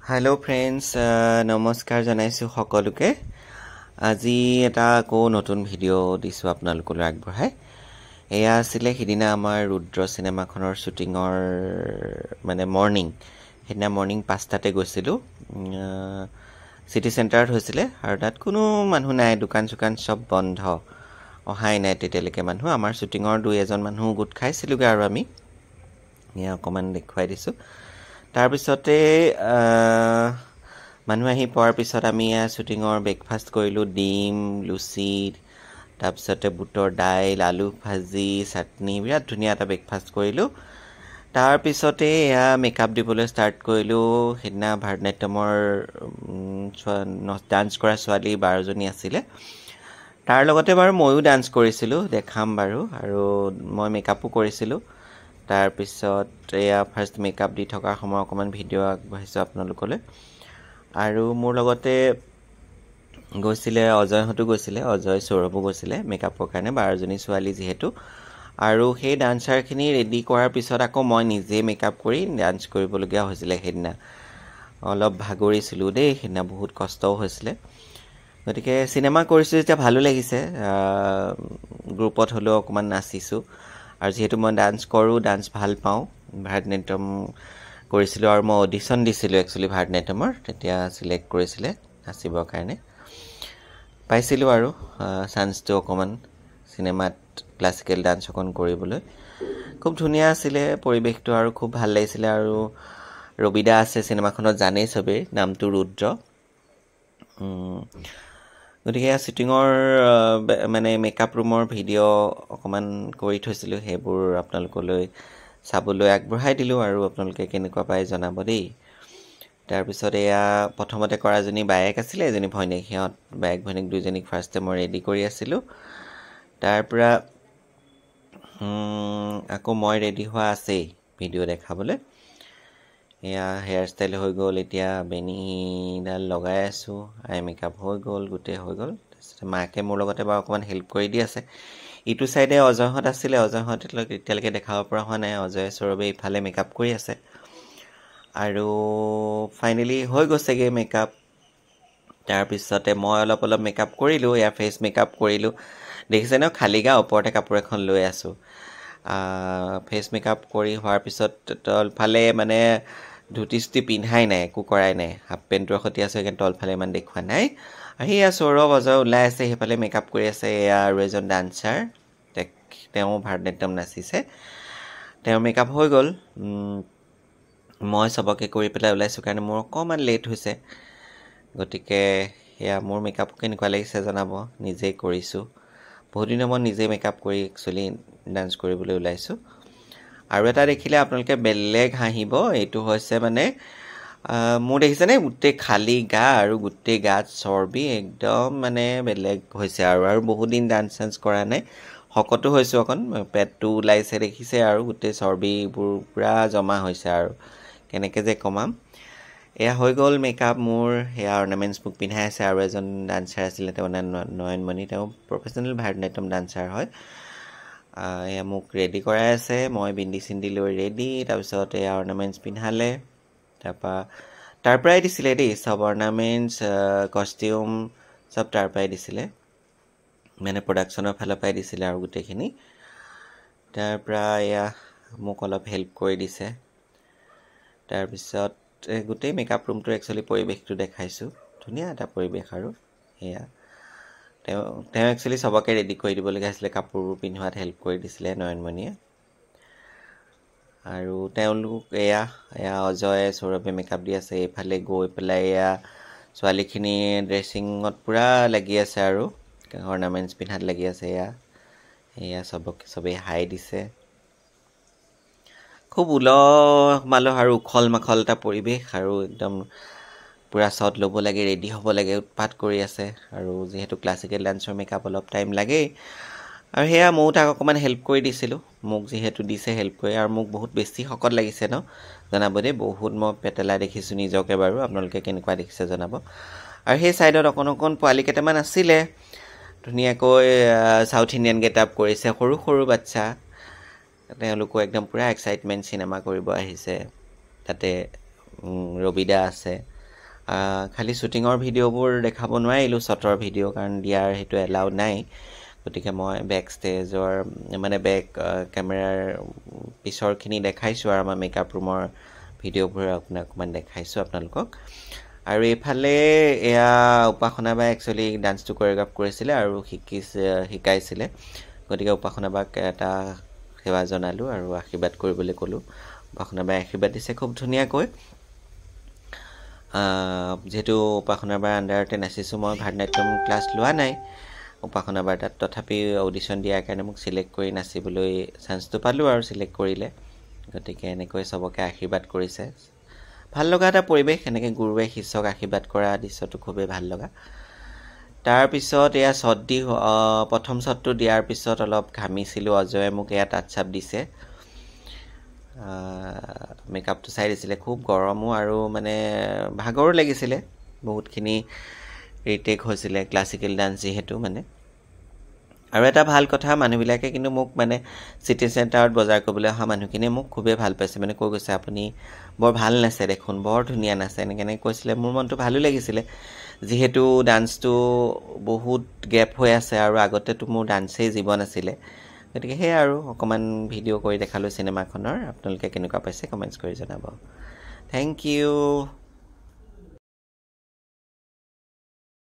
Hello' friends, নমস্কাৰ জনাইছোঁ সকলোকে। আজি এটা আকৌ নতুন ভিডিঅ' দিছোঁ আপোনালোকলৈ আগবঢ়াই। এয়া আছিলে সিদিনা আমাৰ ৰুদ্ৰ চিনেমাখনৰ শ্বুটিঙৰ মৰ্ণিং। সেইদিনা মৰ্ণিং 5টাতে গৈছিলোঁ। চিটি চেণ্টাৰত হৈছিলে আৰু তাত কোনো মানুহ নাই, দোকান চোকান চব বন্ধ, অহাই নাই তেতিয়ালৈকে মানুহ। আমাৰ শ্বুটিঙৰ 2-এজন মানুহ গোট খাইছিলোঁগৈ আৰু আমি এয়া অকণমান দেখুৱাই দিছোঁ। তাৰপিছতে মানুহ আহি পোৱাৰ পিছত আমি শ্বুটিঙৰ ব্ৰেকফাষ্ট কৰিলোঁ, ডিম, লুচি, তাৰপিছতে বুটৰ দাইল, আলু ভাজি, চাটনি, বিৰাট ধুনীয়া এটা ব্ৰেকফাষ্ট কৰিলোঁ। তাৰপিছতে এয়া মেকআপ দিবলৈ ষ্টাৰ্ট কৰিলোঁ। সেইদিনা ভাৰতনাট্যমৰ ডান্স কৰা ছোৱালী 12জনী আছিলে, তাৰ লগতে বাৰু ময়ো ডান্স কৰিছিলোঁ, দেখাম বাৰু। আৰু মই মেকআপো কৰিছিলোঁ। তাৰপিছত এয়া ফাৰ্ষ্ট মেকআপ দি থকাৰ সময় অকণমান ভিডিঅ' আগবঢ়াইছোঁ আপোনালোকলৈ। আৰু মোৰ লগতে গৈছিলে অজয়হঁতো গৈছিলে, অজয় সৌৰভো গৈছিলে মেকআপৰ কাৰণে, 12জনী ছোৱালী যিহেতু। আৰু সেই ডান্সাৰখিনি ৰেডি কৰাৰ পিছত আকৌ মই নিজে মেকআপ কৰি ডান্স কৰিবলগীয়া হৈছিলে। সেইদিনা অলপ ভাগৰিছিলোঁ দেই, সেইদিনা বহুত কষ্টও হৈছিলে। গতিকে চিনেমা কৰিছোঁ যেতিয়া ভালো লাগিছে, গ্ৰুপত হ'লেও অকণমান নাচিছোঁ। আৰু যিহেতু মই ডান্স কৰোঁ, ডান্স ভাল পাওঁ, ভাৰতনাট্যম কৰিছিলোঁ আৰু মই অডিশ্যন দিছিলোঁ একচুৱেলি ভাৰতনাট্যমৰ, তেতিয়া চিলেক্ট কৰিছিলে নাচিবৰ কাৰণে। পাইছিলোঁ আৰু চান্সটো অকণমান চিনেমাত ক্লাছিকেল ডান্স অকণ কৰিবলৈ। খুব ধুনীয়া আছিলে পৰিৱেশটো আৰু খুব ভাল লাগিছিলে। আৰু ৰবিদা আছে চিনেমাখনত, জানেই চবেই, নামটো ৰুদ্ৰ। গতিকে শ্বুটিঙৰ মেকআপ ৰুমৰ ভিডিঅ' অকণমান কৰি থৈছিলোঁ, সেইবোৰ আপোনালোকলৈ চাবলৈ আগবঢ়াই দিলোঁ আৰু আপোনালোকে কেনেকুৱা পাই জনাব দেই। তাৰপিছত এয়া প্ৰথমতে কৰাজনী বায়েক আছিলে, এজনী ভৈনীক, সিহঁত বায়েক ভৈনীক দুজনীক ফাৰ্ষ্টে মই ৰেডি কৰি আছিলোঁ। তাৰপৰা আকৌ মই ৰেডি হোৱা আছেই ভিডিঅ' দেখাবলৈ। এয়া হেয়াৰ ষ্টাইল হৈ গ'ল, এতিয়া বেনীডাল লগাই আছোঁ, আই মেকআপ হৈ গ'ল, গোটেই হৈ গ'ল। তাৰপিছতে মাকে মোৰ লগতে বাৰু অকণমান হেল্প কৰি দি আছে। ইটো চাইডে অজয়হঁত আছিলে, অজয়হঁত এতিয়ালৈকে দেখাব পৰা হোৱা নাই, অজয় সৌৰভে ইফালে মেকআপ কৰি আছে। আৰু ফাইনেলি হৈ গৈছেগৈ মেকআপ। তাৰপিছতে মই অলপ মেকআপ কৰিলোঁ, এয়া ফেচ মেকআপ কৰিলোঁ, দেখিছে ন, খালী গা, ওপৰতে কাপোৰ এখন লৈ আছোঁ। ফেচ মেকআপ কৰি হোৱাৰ পিছত তলফালে ধুতি চুটি পিন্ধাই নাই, একো কৰাই নাই, হাফ পেণ্টৰ সৈতে আছোঁ, সেইকাৰণে তলফালে ইমান দেখুওৱা নাই। আৰু সেয়া সৌৰভ অজয় ওলাই আছে, সেইফালে মেকআপ কৰি আছে। এয়া আৰু এজন ডান্সাৰ, তেওঁ ভাৰতনাট্যম নাচিছে, তেওঁৰ মেকআপ হৈ গ'ল। মই চবকে কৰি পেলাই ওলাইছোঁ কাৰণে মোৰ অকণমান লেট হৈছে। গতিকে সেয়া মোৰ মেকআপ কেনেকুৱা লাগিছে জনাব, নিজেই কৰিছোঁ। বহুত দিনৰ মই নিজেই মেকআপ কৰি একচুৱেলি ডান্স কৰিবলৈ ওলাইছোঁ। আৰু এটা দেখিলে আপোনালোকে বেলেগ হাঁহিব, এইটো হৈছে মোৰ দেখিছেনে, গোটেই খালী গা আৰু গোটেই গাত চৰ্বি, একদম বেলেগ হৈছে। আৰু বহুত দিন ডান্স চান্স কৰা নাই, শকতো হৈছোঁ অকণ, পেটটো ওলাইছে দেখিছে, আৰু গোটেই চৰ্বিবোৰ পূৰা জমা হৈছে। আৰু কেনেকৈ যে কমাম। এয়া হৈ গ'ল মেকআপ মোৰ। সেয়া অৰ্নামেণ্টছ মোক পিন্ধাই আছে। আৰু এজন ডান্সাৰ আছিলে, তেওঁ নয়নমণি, তেওঁ প্ৰফেচনেল ভাৰতনাট্যম ডান্সাৰ হয়। এয়া মোক ৰেডি কৰাই আছে, মই বিন্দি চিন্দি লৈ ৰেডি। তাৰপিছত এয়া অৰ্নামেণ্টছ পিন্ধালে, তাৰ পৰাই দিছিলে দেই, চব অৰ্নামেণ্টছ, কষ্টিউম চব তাৰ পৰাই দিছিলে, প্ৰডাকশ্যনৰ ফালৰ পৰাই দিছিলে আৰু গোটেইখিনি। তাৰপৰা এয়া মোক অলপ হেল্প কৰি দিছে। তাৰপিছত গোটেই মেকআপ ৰুমটোৰ একচুৱেলি পৰিৱেশটো দেখাইছোঁ, ধুনীয়া এটা পৰিৱেশ। আৰু সেয়া তেওঁ একচুৱেলি চবকে ৰেডি কৰি দিবলগীয়া হৈছিলে, কাপোৰবোৰ পিন্ধোৱাত হেল্প কৰি দিছিলে নয়নমণিয়ে। আৰু তেওঁলোক এয়া অজয় সৌৰভে মেকআপ দি আছে। এইফালে গৈ পেলাই এয়া ছোৱালীখিনি ড্ৰেছিঙত পূৰা লাগি আছে, আৰু অৰ্নামেণ্টছ পিন্ধাত লাগি আছে। এয়া চবেই হাই দিছে। খুব উলহ মালহ আৰু উখল মাখল এটা পৰিৱেশ, আৰু একদম পূৰা শ্বট ল'ব লাগে, ৰেডি হ'ব লাগে, উৎপাত কৰি আছে। আৰু যিহেতু ক্লাছিকেল ডান্সৰ মেকআপ অলপ টাইম লাগেই, আৰু সেয়া ময়ো তাক অকণমান হেল্প কৰি দিছিলোঁ, মোক যিহেতু দিছে হেল্প কৰি। আৰু মোক বহুত বেছি শকত লাগিছে ন, জনাব দেই, বহুত মই পেটেলা দেখিছোঁ নিজকে বাৰু, আপোনালোকে কেনেকুৱা দেখিছে জনাব। আৰু সেই ছাইডত অকণ পোৱালি কেইটামান আছিলে, ধুনীয়াকৈ চাউথ ইণ্ডিয়ান গেট আপ কৰিছে, সৰু সৰু বাচ্চা, তেওঁলোকো একদম পূৰা এক্সাইটমেণ্ট, চিনেমা কৰিব আহিছে। তাতে ৰবিদা আছে, খালি শ্বুটিঙৰ ভিডিঅ'বোৰ দেখাব নোৱাৰিলোঁ শ্বটৰ ভিডিঅ' কাৰণ দিয়াৰ সেইটো এলাউড নাই গতিকে মই বেক ষ্টেজৰ মানে বেক কেমেৰাৰ পিছৰখিনি দেখাইছোঁ আৰু আমাৰ মেকআপ ৰুমৰ ভিডিঅ'বোৰ আপোনাক অকণমান দেখাইছোঁ আপোনালোকক আৰু এইফালে এয়া উপাসনা বাই একচুৱেলি ডান্সটো কোৰিঅ'গ্ৰাফ কৰিছিলে আৰু শিকাইছিলে গতিকে উপাসনা বাক এটা সেৱা জনালোঁ আৰু আশীৰ্বাদ কৰিবলৈ ক'লোঁ উপাসনা বাই আশীৰ্বাদ দিছে খুব ধুনীয়াকৈ যেহেতু উপাসনা বাৰ আণ্ডাৰতে নাচিছোঁ মই ভাৰতনাট্যম ক্লাছ লোৱা নাই উপাসনা বাৰ তাত তথাপি অডিশ্যন দিয়াৰ কাৰণে মোক চিলেক্ট কৰি নাচিবলৈ চান্সটো পালোঁ আৰু চিলেক্ট কৰিলে গতিকে এনেকৈ চবকে আশীৰ্বাদ কৰিছে ভাল লগা এটা পৰিৱেশ এনেকৈ গুৰুৱে শিষ্যক আশীৰ্বাদ কৰা দৃশ্যটো খুবেই ভাল লগা তাৰপিছত এয়া শ্বট দি প্ৰথম শ্বটটো দিয়াৰ পিছত অলপ ঘামিছিলোঁ অজয়ে মোক এয়া টাচ-আপ দিছে মেকআপটো চাই দিছিলে খুব গৰমো আৰু মানে ভাগৰো লাগিছিলে বহুতখিনি ৰিটেক হৈছিলে ক্লাছিকেল ডান্স যিহেতু মানে আৰু এটা ভাল কথা মানুহবিলাকে কিন্তু মোক মানে চিটি চেণ্টাৰত বজাৰ কৰিবলৈ অহা মানুহখিনিয়ে মোক খুবেই ভাল পাইছে মানে কৈ গৈছে আপুনি বৰ ভাল নাচে দেখোন বৰ ধুনীয়া নাচে এনেকৈ কৈছিলে মোৰ মনটো ভালো লাগিছিলে যিহেতু ডান্সটো বহুত গেপ হৈ আছে আৰু আগতেতো মোৰ ডান্সেই জীৱন আছিলে গতিকে সেয়া আৰু অকণমান ভিডিঅ' কৰি দেখালোঁ চিনেমাখনৰ আপোনালোকে কেনেকুৱা পাইছে কমেণ্টছ কৰি জনাব থেংক ইউ